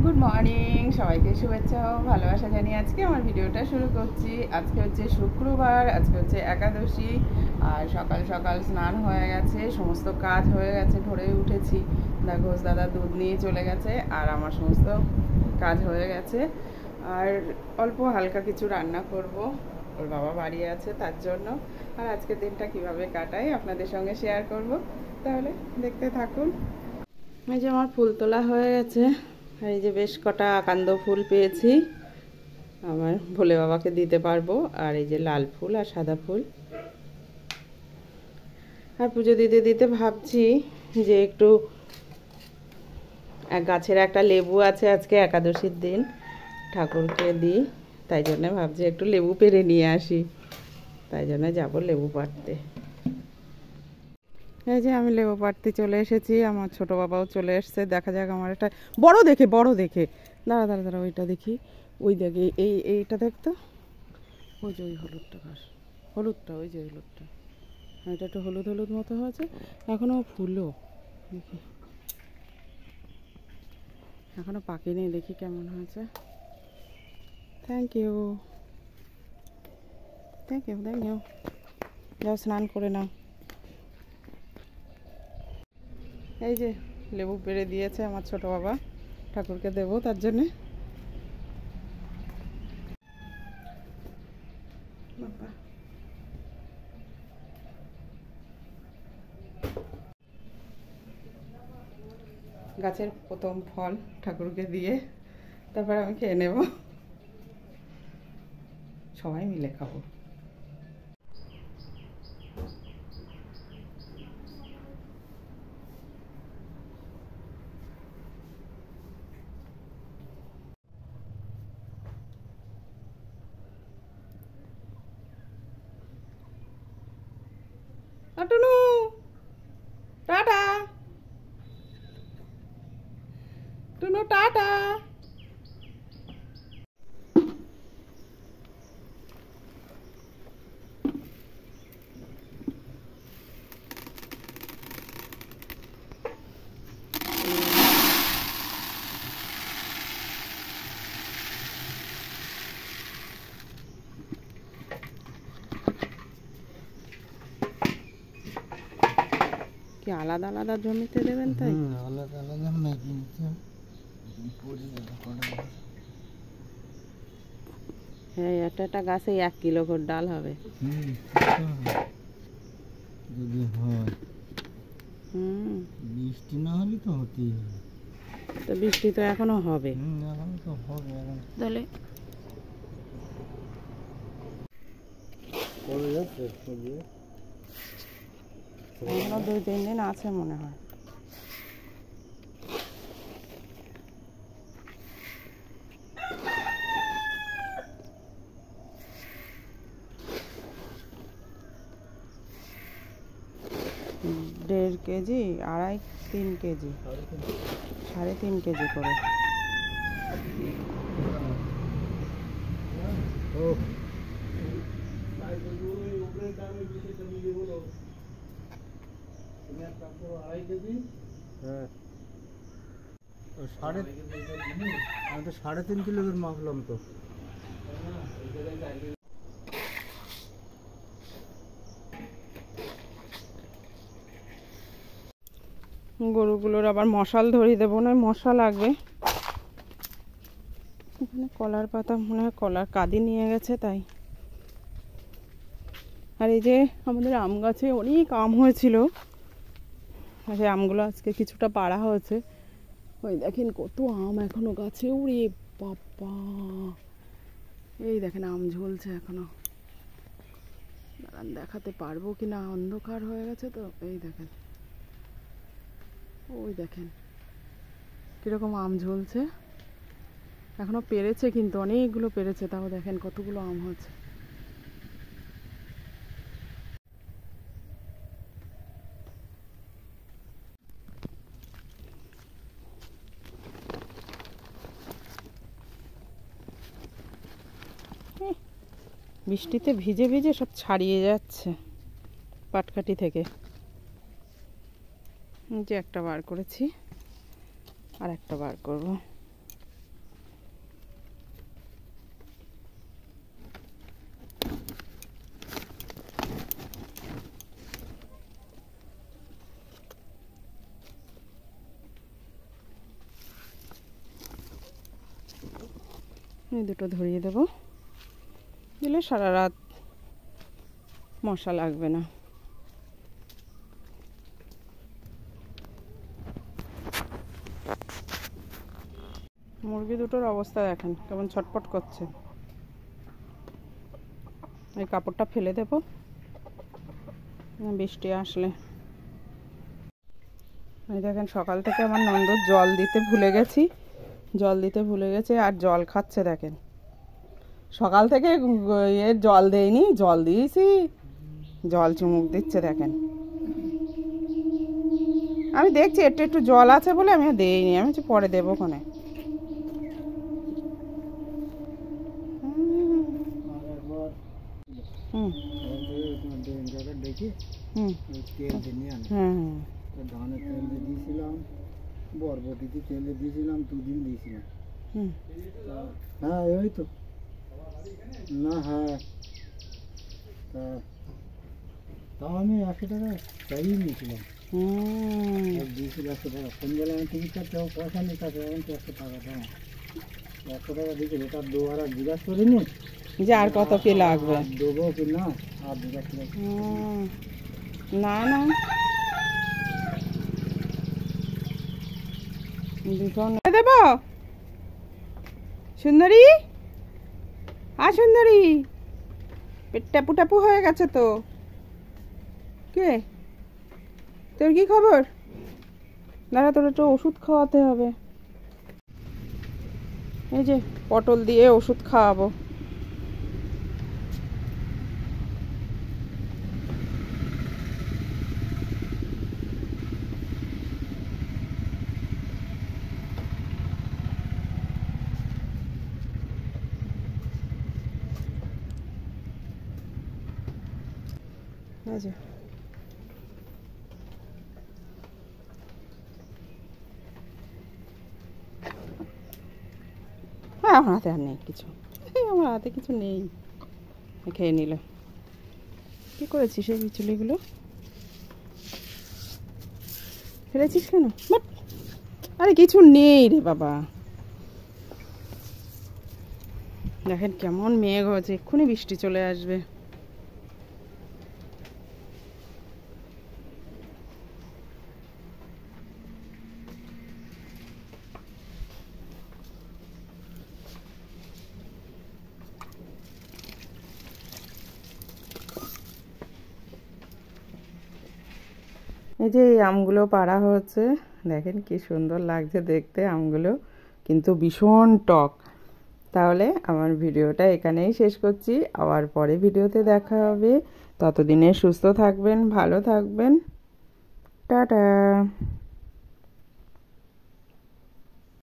Good morning, সবাইকে শুভেচ্ছা ও ভালোবাসা জানিয়ে আজকে আমার ভিডিওটা শুরু করছি। আজকে হচ্ছে শুক্রবার, আজকে হচ্ছে একাদশী। আর সকাল সকাল স্নান হয়ে গেছে, সমস্ত কাজ হয়ে গেছে, ভোরে উঠেছি। ঘোষ দাদা দুধ নিয়ে চলে গেছে আর আমার সমস্ত কাজ হয়ে গেছে। আর অল্প হালকা কিছু রান্না করব, ওর বাবা বাড়ি আছে তার জন্য। আর আজকের দিনটা কিভাবে কাটাই আপনাদের সঙ্গে শেয়ার করব, তাহলে দেখতে থাকুন। এই যে আমার ফুল তোলা হয়ে গেছে, আর এই যে বেশ কটা আকান্দ ফুল পেয়েছি, আমার ভোলে বাবাকে দিতে পারবো। আর এই যে লাল ফুল আর সাদা ফুল। আর পুজো দিতে দিতে ভাবছি যে একটু এক গাছের একটা লেবু আছে, আজকে একাদশীর দিন ঠাকুরকে দিই, তাই জন্য ভাবছি একটু লেবু পেড়ে নিয়ে আসি। তাই জন্য যাবো লেবু পাড়তে। এই যে আমি লেবু পাড়তে চলে এসেছি, আমার ছোট বাবাও চলে এসছে। দেখা যাক, আমার একটা বড় দেখে দাঁড়া দাঁড়া দাঁড়া, ওইটা দেখি, ওই দেখে এইটা দেখতো, ওই যে ওই হলুদটা ঘাস, হলুদটা, ওই যে হলুদটা, এটা একটু হলুদ হলুদ মতো হয়েছে, এখনও ফুলও দেখি, এখনও পাকেনি, দেখি কেমন হয়েছে। Thank you thank you thank you. যাও স্নান করে নাও। এই যে লেবু পেড়ে দিয়েছে আমার ছোট বাবা, ঠাকুরকে দেবো তার জন্যে। গাছের প্রথম ফল ঠাকুরকে দিয়ে তারপর আমি খেয়ে নেব, সবাই মিলে খাবো। Tunu tata, Tunu tata. কি আলাদা আলাদা জমিতে দেবেন? তাই আলাদা আলাদা নাকি নিচে হ্যাঁ, একটা গাছে 1 কিলো করে ডাল হবে। যদি হয়, বৃষ্টি না হলে তো হতেই হবে। তো বৃষ্টি তো এখনো হবে, এখন তো হবে, এখন তাহলে পড়ে যাচ্ছে। এখনো 2-3 দিন আছে মনে হয়। দেড় কেজি, 2.5-3 কেজি, 3.5 কেজি করে। হ্যাঁ, আমি তো 3.5 কিলো করে মাপলাম তো। গরুগুলোর আবার মশাল ধরিয়ে দেবো, না মশা লাগবে। এখানে কলার পাতা, মনে হয় কলার কাঁদি নিয়ে গেছে তাই। আর এই যে আমাদের আম গাছে অনেক আম হয়েছিল, সেই আমগুলো আজকে কিছুটা পাড়া হয়েছে। ওই দেখেন কত আম এখনো গাছে, উড়ে বাবা। এই দেখেন আম ঝুলছে এখনো, দেখাতে পারবো কিনা, অন্ধকার হয়ে গেছে তো। এই দেখেন, ওই দেখেন কিরকম আম ঝুলছে, এখনো পেরেছে, কিন্তু অনেকগুলো পেরেছে, তাও দেখেন কতগুলো আম হচ্ছে। বৃষ্টিতে ভিজে ভিজে সব ছাড়িয়ে যাচ্ছে পাটকাঠি থেকে। যে একটা বার করেছি, আর একটা বার করব। এই দুটো ধরিয়ে দেবো, দিলে সারা রাত মশা লাগবে না। মুরগি দুটোর অবস্থা দেখেন কেমন ছটপট করছে। এই কাপড়টা ফেলে দেবো বৃষ্টি আসলে। এই দেখেন সকাল থেকে আমার নন্দর জল দিতে ভুলে গেছি আর জল খাচ্ছে। দেখেন সকাল থেকে জল দেয়নি, জল দিয়েছি, জল চুমুক দিচ্ছে। দেখেন আমি দেখছি একটু একটু জল আছে বলে আমি দেইনি, আমি পরে দেবো কোনে। ধানের তেল দিয়েছিলাম, বরবটিতে তেলে দিয়েছিলাম, 2 দিন দিয়েছিলাম। হ্যাঁ ওই তো না, হ্যাঁ তাও আমি 100 টাকা চাইই নিয়েছিলাম, দিয়েছিল 100 টাকা। সন্ধ্যাবেলা আমি টিকিট কাটতে পয়সা নিয়ে কাছে 100 টাকা দাম, 100 টাকা দিয়েছিল। এটা দুবার আর জিজ্ঞাসা করিনি যে আর কত কি লাগবে, দেবো কি না, আর জিজ্ঞাসা না না দেব। সুন্দরী সুন্দরী পেট টাপু টাপু হয়ে গেছে তো। কে তোর কি খবর? দাঁড়া, তোর একটু ওষুধ খাওয়াতে হবে। এই যে পটল দিয়ে ওষুধ খাওয়াবো। হ্যাঁ আমার হাতে আর নেই কিছু, আমার হাতে কিছু নেই। খেয়ে নিল। কি করেছিস সেই বিচুলিগুলো? ফেলেছিস কেন? আরে কিছু নেই রে বাবা। দেখেন কেমন মেঘ হয়েছে, এক্ষুনি বৃষ্টি চলে আসবে। এই যে এই আমগুলো পাড়া হচ্ছে, দেখেন কি সুন্দর লাগছে দেখতে আমগুলো, কিন্তু ভীষণ টক। তাহলে আমার ভিডিওটা এখানেই শেষ করছি, আবার পরে ভিডিওতে দেখা হবে। ততদিনে সুস্থ থাকবেন, ভালো থাকবেন, টাটা।